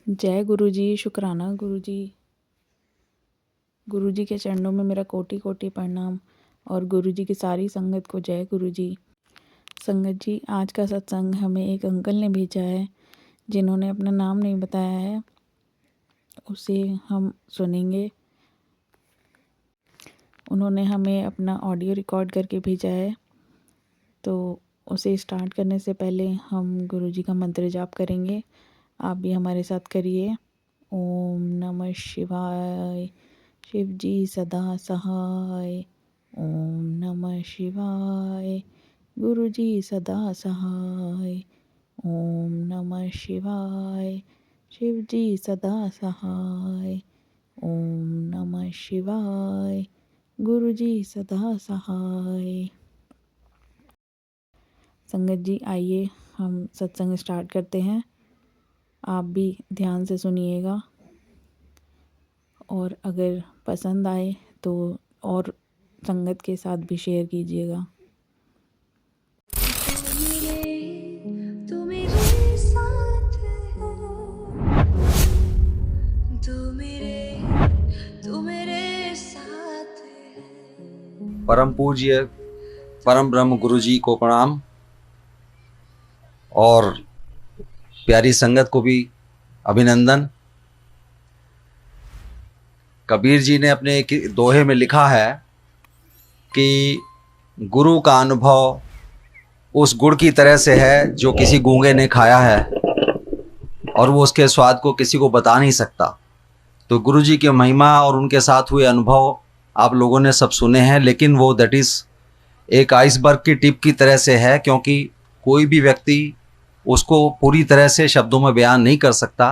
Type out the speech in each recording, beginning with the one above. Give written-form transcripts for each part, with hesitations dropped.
जय गुरु जी, शुक्राना गुरु जी। गुरु जी के चरणों में मेरा कोटि कोटि प्रणाम और गुरु जी की सारी संगत को जय गुरु जी। संगत जी, आज का सत्संग हमें एक अंकल ने भेजा है जिन्होंने अपना नाम नहीं बताया है, उसे हम सुनेंगे। उन्होंने हमें अपना ऑडियो रिकॉर्ड करके भेजा है, तो उसे स्टार्ट करने से पहले हम गुरु जी का मंत्र जाप करेंगे। आप भी हमारे साथ करिए। ओम नमः शिवाय, शिव जी सदा सहाय। ओम नमः शिवाय, गुरु जी सदा सहाय। ओम नमः शिवाय, शिव जी सदा सहाय। ओम नमः शिवाय, गुरु जी सदा सहाय। संगत जी, आइए हम सत्संग स्टार्ट करते हैं। आप भी ध्यान से सुनिएगा और अगर पसंद आए तो और संगत के साथ भी शेयर कीजिएगा। तू मेरे साथ है, तू मेरे साथ है। परम पूज्य परम ब्रह्म गुरु जी को प्रणाम और प्यारी संगत को भी अभिनंदन। कबीर जी ने अपने एक दोहे में लिखा है कि गुरु का अनुभव उस गुड़ की तरह से है जो किसी गूंगे ने खाया है और वो उसके स्वाद को किसी को बता नहीं सकता। तो गुरु जी की महिमा और उनके साथ हुए अनुभव आप लोगों ने सब सुने हैं, लेकिन वो दैट इज़ एक आइसबर्ग की टिप की तरह से है, क्योंकि कोई भी व्यक्ति उसको पूरी तरह से शब्दों में बयान नहीं कर सकता।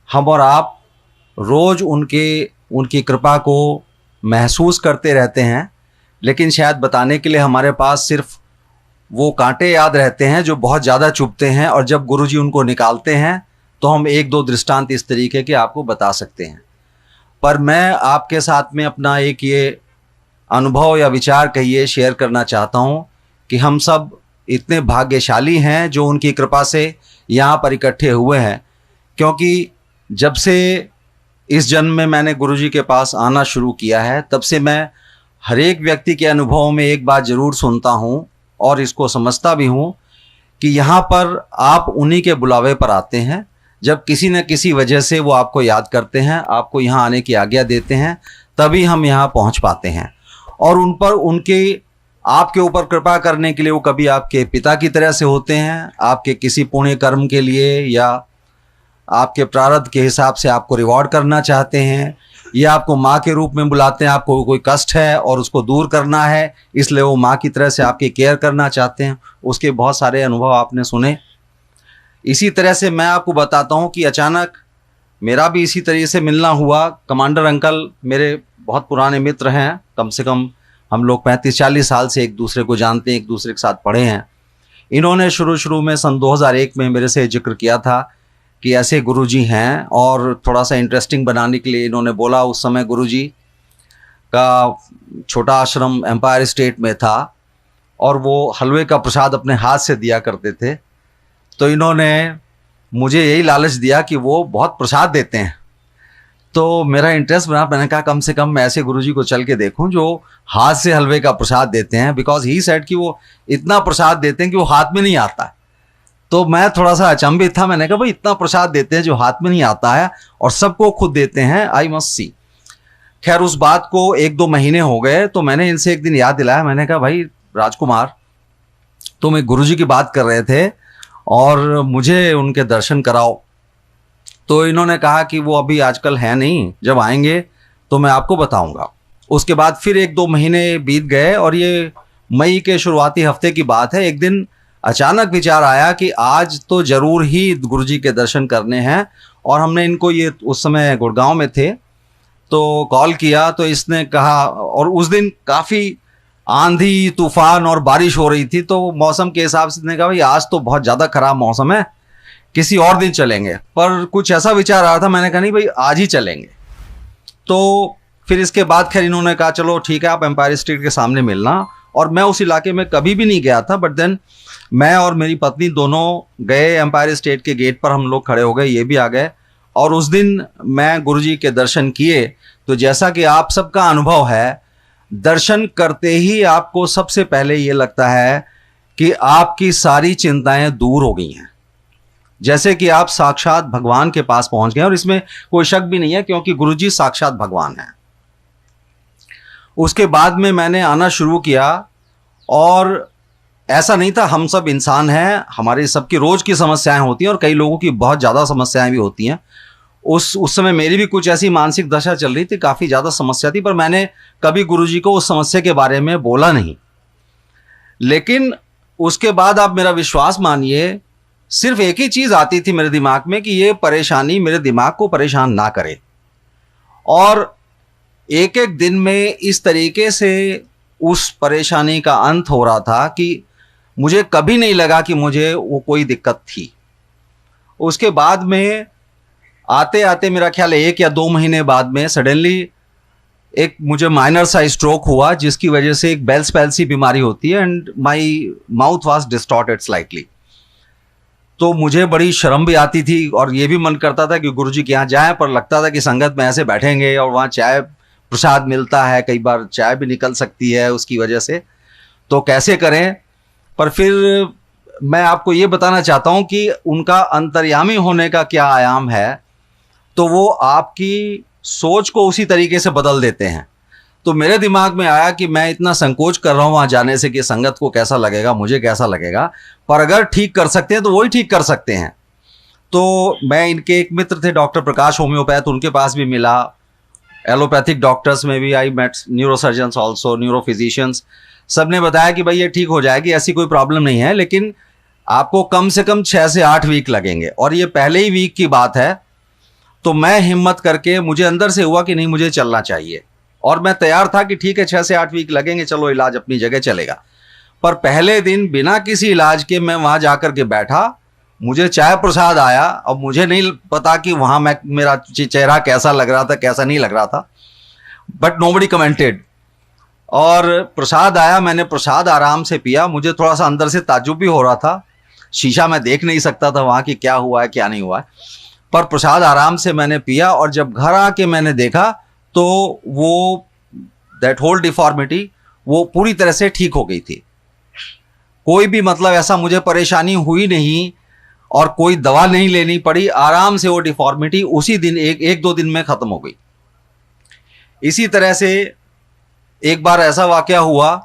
हम और आप रोज़ उनकी कृपा को महसूस करते रहते हैं, लेकिन शायद बताने के लिए हमारे पास सिर्फ वो कांटे याद रहते हैं जो बहुत ज़्यादा चुभते हैं, और जब गुरुजी उनको निकालते हैं तो हम एक दो दृष्टांत इस तरीके के आपको बता सकते हैं। पर मैं आपके साथ में अपना एक ये अनुभव या विचार कहिए शेयर करना चाहता हूँ कि हम सब इतने भाग्यशाली हैं जो उनकी कृपा से यहाँ पर इकट्ठे हुए हैं, क्योंकि जब से इस जन्म में मैंने गुरुजी के पास आना शुरू किया है तब से मैं हर एक व्यक्ति के अनुभव में एक बात ज़रूर सुनता हूँ और इसको समझता भी हूँ कि यहाँ पर आप उन्हीं के बुलावे पर आते हैं। जब किसी न किसी वजह से वो आपको याद करते हैं, आपको यहाँ आने की आज्ञा देते हैं, तभी हम यहाँ पहुँच पाते हैं। और उन पर उनके आपके ऊपर कृपा करने के लिए वो कभी आपके पिता की तरह से होते हैं, आपके किसी पुण्य कर्म के लिए या आपके प्रारब्ध के हिसाब से आपको रिवॉर्ड करना चाहते हैं, या आपको माँ के रूप में बुलाते हैं। आपको कोई कष्ट है और उसको दूर करना है, इसलिए वो माँ की तरह से आपकी केयर करना चाहते हैं। उसके बहुत सारे अनुभव आपने सुने। इसी तरह से मैं आपको बताता हूँ कि अचानक मेरा भी इसी तरीके से मिलना हुआ। कमांडर अंकल मेरे बहुत पुराने मित्र हैं, कम से कम हम लोग 35-40 साल से एक दूसरे को जानते हैं, एक दूसरे के साथ पढ़े हैं। इन्होंने शुरू में सन 2001 में मेरे से जिक्र किया था कि ऐसे गुरुजी हैं, और थोड़ा सा इंटरेस्टिंग बनाने के लिए इन्होंने बोला। उस समय गुरुजी का छोटा आश्रम एम्पायर स्टेट में था और वो हलवे का प्रसाद अपने हाथ से दिया करते थे। तो इन्होंने मुझे यही लालच दिया कि वो बहुत प्रसाद देते हैं। तो मेरा इंटरेस्ट बना, मैंने कहा कम से कम मैं ऐसे गुरुजी को चल के देखूं जो हाथ से हलवे का प्रसाद देते हैं, बिकॉज ही सेड कि वो इतना प्रसाद देते हैं कि वो हाथ में नहीं आता है। तो मैं थोड़ा सा अचंभित था। मैंने कहा भाई इतना प्रसाद देते हैं जो हाथ में नहीं आता है और सबको खुद देते हैं, आई मस्ट सी। खैर उस बात को 1-2 महीने हो गए तो मैंने इनसे एक दिन याद दिलाया। मैंने कहा भाई राजकुमार, तुम एक गुरुजी की बात कर रहे थे और मुझे उनके दर्शन कराओ। तो इन्होंने कहा कि वो अभी आजकल है नहीं, जब आएंगे तो मैं आपको बताऊंगा। उसके बाद फिर 1-2 महीने बीत गए और ये मई के शुरुआती हफ्ते की बात है। एक दिन अचानक विचार आया कि आज तो ज़रूर ही गुरुजी के दर्शन करने हैं, और हमने इनको, ये उस समय गुड़गांव में थे, तो कॉल किया। तो इसने कहा, और उस दिन काफ़ी आंधी तूफान और बारिश हो रही थी, तो मौसम के हिसाब से इसने कहा भाई आज तो बहुत ज़्यादा ख़राब मौसम है, किसी और दिन चलेंगे। पर कुछ ऐसा विचार आ रहा था, मैंने कहा नहीं भाई आज ही चलेंगे। तो फिर इसके बाद खैर इन्होंने कहा चलो ठीक है, आप एम्पायर स्टेट के सामने मिलना। और मैं उस इलाके में कभी भी नहीं गया था, बट देन मैं और मेरी पत्नी दोनों गए एम्पायर स्टेट के गेट पर। हम लोग खड़े हो गए, ये भी आ गए, और उस दिन मैं गुरुजी के दर्शन किए तो जैसा कि आप सबका अनुभव है, दर्शन करते ही आपको सबसे पहले ये लगता है कि आपकी सारी चिंताएं दूर हो गई हैं, जैसे कि आप साक्षात भगवान के पास पहुंच गए। और इसमें कोई शक भी नहीं है क्योंकि गुरुजी साक्षात भगवान है। उसके बाद में मैंने आना शुरू किया और ऐसा नहीं था, हम सब इंसान हैं, हमारी सबकी रोज की समस्याएं होती हैं और कई लोगों की बहुत ज़्यादा समस्याएं भी होती हैं। उस समय मेरी भी कुछ ऐसी मानसिक दशा चल रही थी, काफ़ी ज़्यादा समस्या थी, पर मैंने कभी गुरुजी को उस समस्या के बारे में बोला नहीं। लेकिन उसके बाद आप मेरा विश्वास मानिए, सिर्फ एक ही चीज़ आती थी मेरे दिमाग में कि ये परेशानी मेरे दिमाग को परेशान ना करे। और एक एक दिन में इस तरीके से उस परेशानी का अंत हो रहा था कि मुझे कभी नहीं लगा कि मुझे वो कोई दिक्कत थी। उसके बाद में आते आते मेरा ख्याल 1 या 2 महीने बाद में सडनली एक मुझे माइनर सा स्ट्रोक हुआ, जिसकी वजह से एक बेल्स पैल्सी बीमारी होती है and my mouth was distorted slightly. तो मुझे बड़ी शर्म भी आती थी और ये भी मन करता था कि गुरुजी के यहाँ जाएं, पर लगता था कि संगत में ऐसे बैठेंगे और वहाँ चाय प्रसाद मिलता है, कई बार चाय भी निकल सकती है उसकी वजह से, तो कैसे करें। पर फिर मैं आपको ये बताना चाहता हूँ कि उनका अंतर्यामी होने का क्या आयाम है, तो वो आपकी सोच को उसी तरीके से बदल देते हैं। तो मेरे दिमाग में आया कि मैं इतना संकोच कर रहा हूँ वहाँ जाने से कि संगत को कैसा लगेगा, मुझे कैसा लगेगा, पर अगर ठीक कर सकते हैं तो वही ठीक कर सकते हैं। तो मैं इनके एक मित्र थे डॉक्टर प्रकाश होम्योपैथ, उनके पास भी मिला। एलोपैथिक डॉक्टर्स में भी आई मेट न्यूरोसर्जन्स ऑल्सो, न्यूरोफिजिशियंस, सब ने बताया कि भाई ये ठीक हो जाएगी, ऐसी कोई प्रॉब्लम नहीं है, लेकिन आपको कम से कम 6 से 8 वीक लगेंगे। और ये पहले ही वीक की बात है। तो मैं हिम्मत करके, मुझे अंदर से हुआ कि नहीं मुझे चलना चाहिए, और मैं तैयार था कि ठीक है 6 से 8 वीक लगेंगे, चलो इलाज अपनी जगह चलेगा। पर पहले दिन बिना किसी इलाज के मैं वहां जाकर के बैठा, मुझे चाय प्रसाद आया। अब मुझे नहीं पता कि वहां मेरा चेहरा कैसा लग रहा था, कैसा नहीं लग रहा था, बट नोबडी कमेंटेड। और प्रसाद आया, मैंने प्रसाद आराम से पिया। मुझे थोड़ा सा अंदर से ताज्जुब भी हो रहा था, शीशा में देख नहीं सकता था वहां कि क्या हुआ है क्या नहीं हुआ है, पर प्रसाद आराम से मैंने पिया। और जब घर आके मैंने देखा तो वो दैट होल डिफॉर्मिटी वो पूरी तरह से ठीक हो गई थी। कोई भी मतलब ऐसा मुझे परेशानी हुई नहीं और कोई दवा नहीं लेनी पड़ी, आराम से वो डिफॉर्मिटी उसी दिन एक 2 दिन में खत्म हो गई। इसी तरह से एक बार ऐसा वाकया हुआ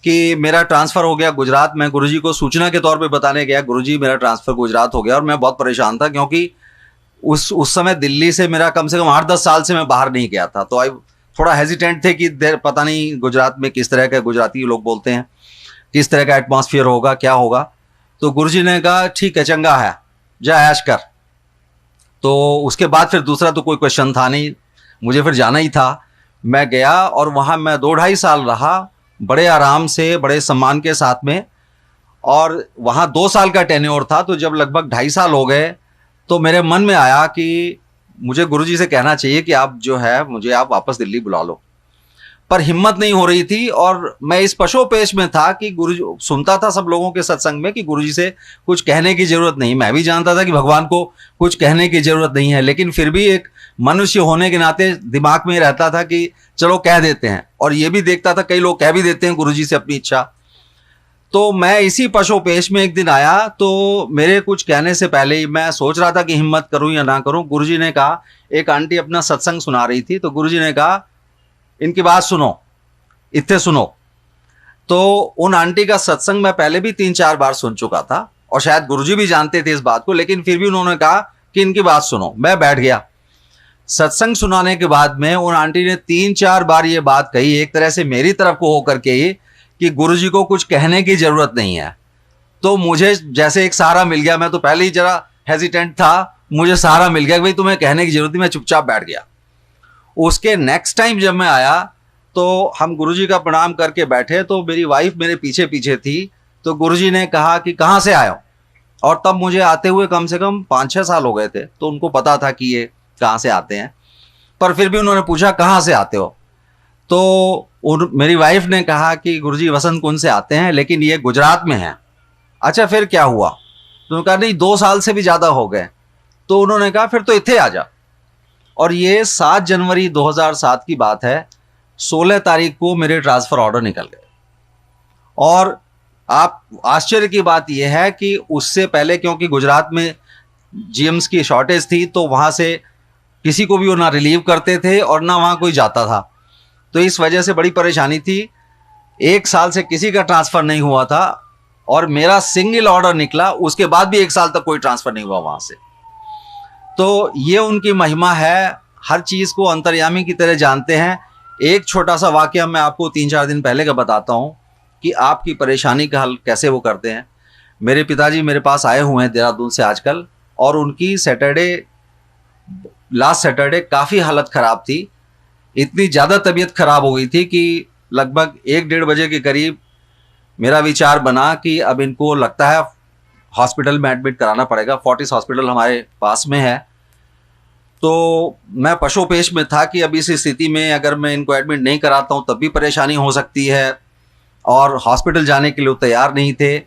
कि मेरा ट्रांसफ़र हो गया गुजरात में। गुरुजी को सूचना के तौर पे बताने गया, गुरुजी मेरा ट्रांसफ़र गुजरात हो गया, और मैं बहुत परेशान था क्योंकि उस समय दिल्ली से मेरा कम से कम 8-10 साल से मैं बाहर नहीं गया था। तो आई थोड़ा हेजिटेंट थे कि पता नहीं गुजरात में किस तरह का, गुजराती लोग बोलते हैं, किस तरह का एटमॉस्फेयर होगा, क्या होगा। तो गुरुजी ने कहा ठीक है, चंगा है, जा ऐश कर। तो उसके बाद फिर दूसरा तो कोई क्वेश्चन था नहीं, मुझे फिर जाना ही था। मैं गया और वहाँ मैं 2-2.5 साल रहा, बड़े आराम से, बड़े सम्मान के साथ में। और वहाँ 2 साल का टेन्योर था, तो जब लगभग 2.5 साल हो गए तो मेरे मन में आया कि मुझे गुरुजी से कहना चाहिए कि आप जो है मुझे आप वापस दिल्ली बुला लो, पर हिम्मत नहीं हो रही थी। और मैं इस पशोपेश में था कि गुरुजी, सुनता था सब लोगों के सत्संग में कि गुरुजी से कुछ कहने की जरूरत नहीं, मैं भी जानता था कि भगवान को कुछ कहने की जरूरत नहीं है, लेकिन फिर भी एक मनुष्य होने के नाते दिमाग में रहता था कि चलो कह देते हैं। और ये भी देखता था कई लोग कह भी देते हैं गुरुजी से अपनी इच्छा। तो मैं इसी पशोपेश में एक दिन आया, तो मेरे कुछ कहने से पहले ही मैं सोच रहा था कि हिम्मत करूं या ना करूं। गुरुजी ने कहा, एक आंटी अपना सत्संग सुना रही थी, तो गुरुजी ने कहा इनकी बात सुनो, इतने सुनो। तो उन आंटी का सत्संग मैं पहले भी 3-4 बार सुन चुका था और शायद गुरुजी भी जानते थे इस बात को, लेकिन फिर भी उन्होंने कहा कि इनकी बात सुनो। मैं बैठ गया। सत्संग सुनाने के बाद में उन आंटी ने 3-4 बार ये बात कही, एक तरह से मेरी तरफ को होकर के ही, कि गुरुजी को कुछ कहने की जरूरत नहीं है। तो मुझे जैसे एक सहारा मिल गया। मैं तो पहले ही जरा हेजिटेंट था, मुझे सहारा मिल गया कि भाई तुम्हें कहने की जरूरत नहीं। मैं चुपचाप बैठ गया। उसके नेक्स्ट टाइम जब मैं आया तो हम गुरुजी का प्रणाम करके बैठे, तो मेरी वाइफ मेरे पीछे पीछे थी। तो गुरुजी ने कहा कि कहाँ से आए हो, और तब मुझे आते हुए कम से कम 5-6 साल हो गए थे, तो उनको पता था कि ये कहाँ से आते हैं, पर फिर भी उन्होंने पूछा कहाँ से आते हो। तो मेरी वाइफ ने कहा कि गुरुजी वसंत कुंज से आते हैं, लेकिन ये गुजरात में है। अच्छा फिर क्या हुआ? तो उन्होंने कहा नहीं 2 साल से भी ज़्यादा हो गए। तो उन्होंने कहा फिर तो इत्थे आ जा। और ये 7 जनवरी 2007 की बात है। 16 तारीख को मेरे ट्रांसफ़र ऑर्डर निकल गए। और आप आश्चर्य की बात यह है कि उससे पहले, क्योंकि गुजरात में जीएम्स की शॉर्टेज थी, तो वहाँ से किसी को भी वो ना रिलीव करते थे और ना वहाँ कोई जाता था। तो इस वजह से बड़ी परेशानी थी। 1 साल से किसी का ट्रांसफ़र नहीं हुआ था और मेरा सिंगल ऑर्डर निकला, उसके बाद भी 1 साल तक कोई ट्रांसफ़र नहीं हुआ वहाँ से। तो ये उनकी महिमा है, हर चीज़ को अंतर्यामी की तरह जानते हैं। एक छोटा सा वाकया मैं आपको 3-4 दिन पहले का बताता हूँ कि आपकी परेशानी का हल कैसे वो करते हैं। मेरे पिताजी मेरे पास आए हुए हैं देहरादून से आजकल, और उनकी लास्ट सैटरडे काफ़ी हालत ख़राब थी। इतनी ज़्यादा तबीयत ख़राब हो गई थी कि लगभग 1-1:30 बजे के करीब मेरा विचार बना कि अब इनको लगता है हॉस्पिटल में एडमिट कराना पड़ेगा। फोर्टिस हॉस्पिटल हमारे पास में है। तो मैं पशोपेश में था कि अब इस स्थिति में अगर मैं इनको एडमिट नहीं कराता हूँ तब भी परेशानी हो सकती है, और हॉस्पिटल जाने के लिए तैयार नहीं थे।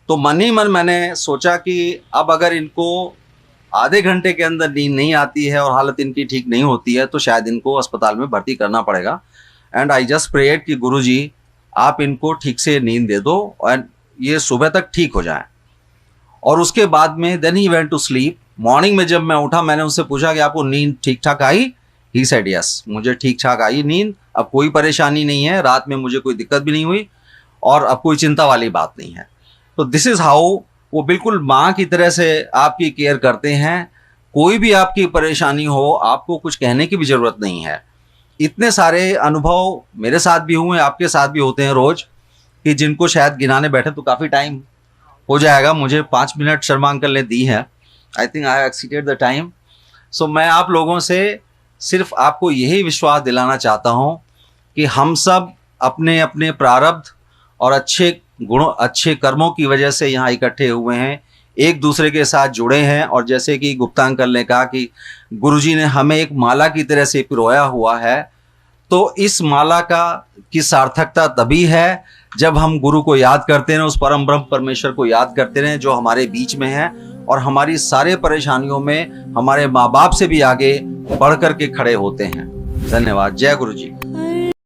तो मन ही मन मैंने सोचा कि अब अगर इनको आधे घंटे के अंदर नींद नहीं आती है और हालत इनकी ठीक नहीं होती है तो शायद इनको अस्पताल में भर्ती करना पड़ेगा। एंड आई जस्ट प्रेड कि गुरुजी आप इनको ठीक से नींद दे दो और ये सुबह तक ठीक हो जाएं। और उसके बाद में then he went to sleep. Morning में जब मैं उठा, मैंने उससे पूछा कि आपको नींद ठीक ठाक आई? ही सेड यस, मुझे ठीक ठाक आई नींद, अब कोई परेशानी नहीं है, रात में मुझे कोई दिक्कत भी नहीं हुई और अब कोई चिंता वाली बात नहीं है। तो दिस इज़ हाउ वो बिल्कुल माँ की तरह से आपकी केयर करते हैं। कोई भी आपकी परेशानी हो, आपको कुछ कहने की भी ज़रूरत नहीं है। इतने सारे अनुभव मेरे साथ भी हुए, आपके साथ भी होते हैं रोज़, कि जिनको शायद गिनाने बैठे तो काफ़ी टाइम हो जाएगा। मुझे 5 मिनट शर्मा अंकल ने दी है। I think I have exceeded the time. So मैं आप लोगों से सिर्फ आपको यही विश्वास दिलाना चाहता हूँ कि हम सब अपने अपने प्रारब्ध और अच्छे गुणों, अच्छे कर्मों की वजह से यहाँ इकट्ठे हुए हैं, एक दूसरे के साथ जुड़े हैं। और जैसे कि गुप्ता अंकल ने कहा कि गुरुजी ने हमें एक माला की तरह से पिरोया हुआ है, तो इस माला की सार्थकता तभी है जब हम गुरु को याद करते हैं, उस परम ब्रह्म परमेश्वर को याद करते रहें जो हमारे बीच में है और हमारी सारे परेशानियों में हमारे माँ बाप से भी आगे बढ़ कर के खड़े होते हैं। धन्यवाद। जय गुरु जी।